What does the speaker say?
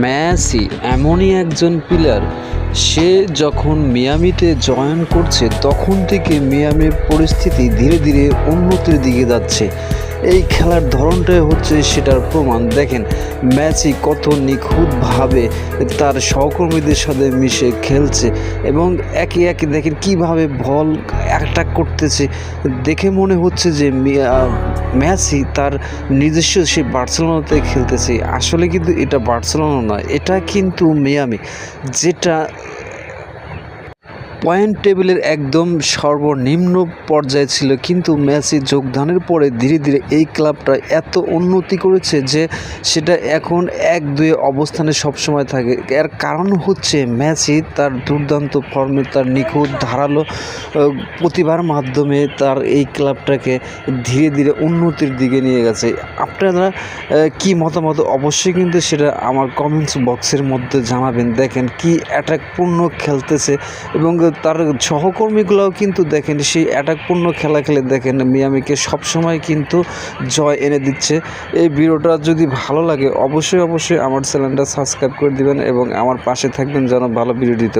Messi এমনই একজন player, সে যখন মিয়ামিতে জয়েন করছে তখন থেকে মিয়ামির পরিস্থিতি ধীরে ধীরে উন্নতির দিকে যাচ্ছে। এই খেলার ধরনটাই হচ্ছে সেটার প্রমাণ। দেখেন মেসি কত নিখুঁতভাবে তার সহকর্মীদের সাথে মিশে খেলছে এবং একে একে দেখেন কিভাবে বল অ্যাটাক করতেছে। দেখে মনে হচ্ছে যে মেসি তার নিজস্ব সে বার্সেলোনাতে খেলতেছে। আসলে কিন্তু এটা বার্সেলোনা নয়, এটা কিন্তু মিয়ামি, যেটা পয়েন্ট টেবিলের একদম সর্বনিম্ন পর্যায়ে ছিল, কিন্তু মেসি যোগদানের পরে ধীরে ধীরে এই ক্লাবটা এত উন্নতি করেছে যে সেটা এখন 1-2 অবস্থানে সবসময় থাকে। এর কারণ হচ্ছে মেসি তার দুর্দান্ত ফর্মে, তার নিখুঁত ধারালো প্রতিভার মাধ্যমে তার এই ক্লাবটাকে ধীরে ধীরে উন্নতির দিকে নিয়ে গেছে। আপনারা কি মতামত অবশ্যই কিন্তু সেটা আমার কমেন্টস বক্সের মধ্যে জানাবেন। দেখেন কি অ্যাটাকপূর্ণ খেলতেছে এবং তার সহকর্মীগুলোও কিন্তু দেখেন সেই অ্যাটাকপূর্ণ খেলা খেলে দেখেন মিয়ামিকে সবসময় কিন্তু জয় এনে দিচ্ছে। এই ভিডিওটা যদি ভালো লাগে অবশ্যই আমার চ্যানেলটা সাবস্ক্রাইব করে দিবেন এবং আমার পাশে থাকবেন যেন ভালো ভিডিও দিতে পারি।